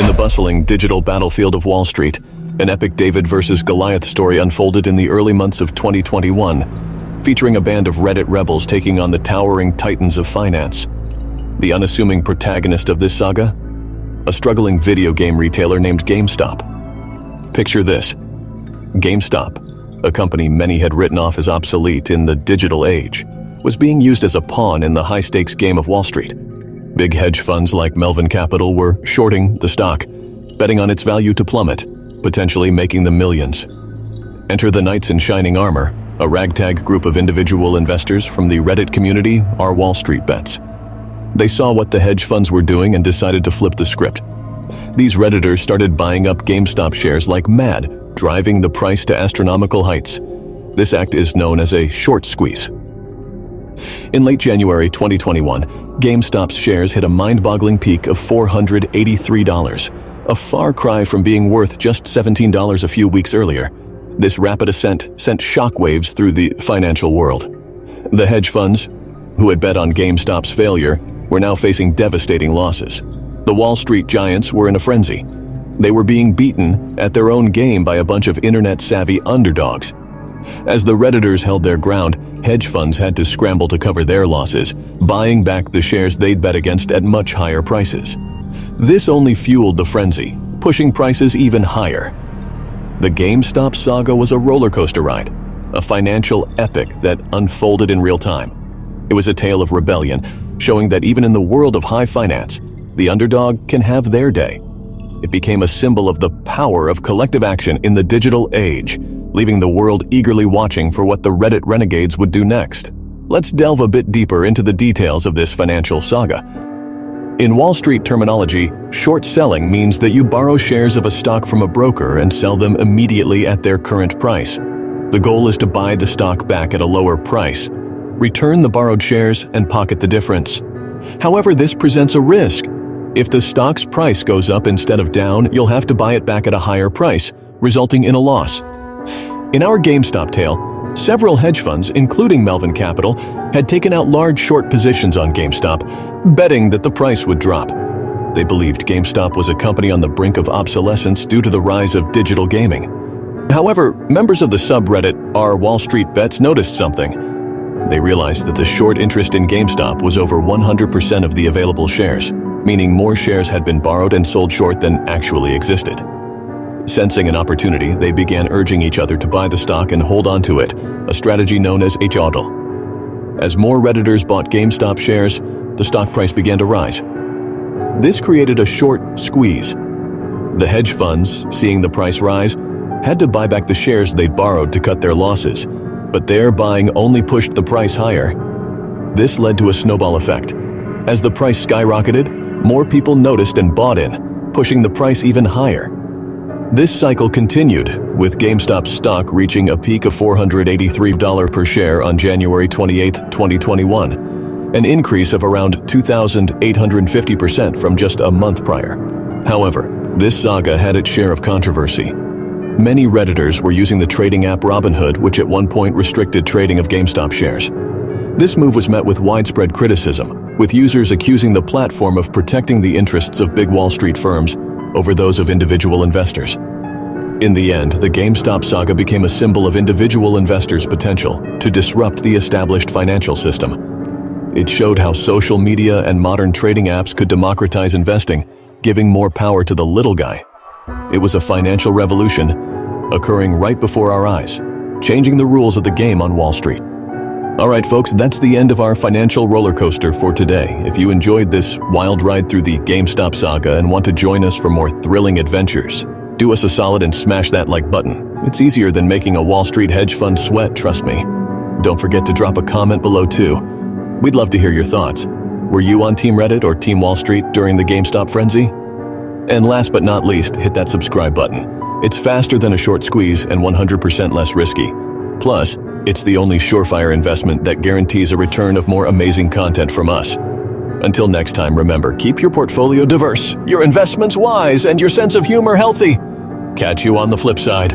In the bustling digital battlefield of Wall Street, an epic David versus Goliath story unfolded in the early months of 2021, featuring a band of Reddit rebels taking on the towering titans of finance. The unassuming protagonist of this saga? A struggling video game retailer named GameStop. Picture this. GameStop, a company many had written off as obsolete in the digital age, was being used as a pawn in the high-stakes game of Wall Street. Big hedge funds like Melvin Capital were shorting the stock, betting on its value to plummet, potentially making them millions. Enter the knights in shining armor, a ragtag group of individual investors from the Reddit community, our Wall Street bets. They saw what the hedge funds were doing and decided to flip the script. These Redditors started buying up GameStop shares like mad, driving the price to astronomical heights. This act is known as a short squeeze. In late January 2021, GameStop's shares hit a mind-boggling peak of $483, a far cry from being worth just $17 a few weeks earlier. This rapid ascent sent shockwaves through the financial world. The hedge funds, who had bet on GameStop's failure, were now facing devastating losses. The Wall Street giants were in a frenzy. They were being beaten at their own game by a bunch of internet-savvy underdogs. As the Redditors held their ground, hedge funds had to scramble to cover their losses, buying back the shares they'd bet against at much higher prices. This only fueled the frenzy, pushing prices even higher. The GameStop saga was a roller coaster ride, a financial epic that unfolded in real time. It was a tale of rebellion, showing that even in the world of high finance, the underdog can have their day. It became a symbol of the power of collective action in the digital age, leaving the world eagerly watching for what the Reddit renegades would do next. Let's delve a bit deeper into the details of this financial saga. In Wall Street terminology, short selling means that you borrow shares of a stock from a broker and sell them immediately at their current price. The goal is to buy the stock back at a lower price, return the borrowed shares, and pocket the difference. However, this presents a risk. If the stock's price goes up instead of down, you'll have to buy it back at a higher price, resulting in a loss. In our GameStop tale, several hedge funds, including Melvin Capital, had taken out large short positions on GameStop, betting that the price would drop. They believed GameStop was a company on the brink of obsolescence due to the rise of digital gaming. However, members of the subreddit Our Wall Street Bets noticed something. They realized that the short interest in GameStop was over 100% of the available shares, meaning more shares had been borrowed and sold short than actually existed. Sensing an opportunity, they began urging each other to buy the stock and hold on to it, a strategy known as HODL. As more Redditors bought GameStop shares, the stock price began to rise. This created a short squeeze. The hedge funds, seeing the price rise, had to buy back the shares they'd borrowed to cut their losses, but their buying only pushed the price higher. This led to a snowball effect. As the price skyrocketed, more people noticed and bought in, pushing the price even higher. This cycle continued, with GameStop's stock reaching a peak of $483 per share on January 28, 2021, an increase of around 2,850% from just a month prior. However, this saga had its share of controversy. Many Redditors were using the trading app Robinhood, which at one point restricted trading of GameStop shares. This move was met with widespread criticism, with users accusing the platform of protecting the interests of big Wall Street firms over those of individual investors. In the end, the GameStop saga became a symbol of individual investors' potential to disrupt the established financial system. It showed how social media and modern trading apps could democratize investing, giving more power to the little guy. It was a financial revolution occurring right before our eyes, changing the rules of the game on Wall Street. All right, folks, that's the end of our financial roller coaster for today. If you enjoyed this wild ride through the GameStop saga and want to join us for more thrilling adventures, do us a solid and smash that like button. It's easier than making a Wall Street hedge fund sweat, trust me. Don't forget to drop a comment below too. We'd love to hear your thoughts. Were you on Team Reddit or Team Wall Street during the GameStop frenzy? And last but not least, hit that subscribe button. It's faster than a short squeeze and 100% less risky. Plus, it's the only surefire investment that guarantees a return of more amazing content from us. Until next time, remember, keep your portfolio diverse, your investments wise, and your sense of humor healthy. Catch you on the flip side.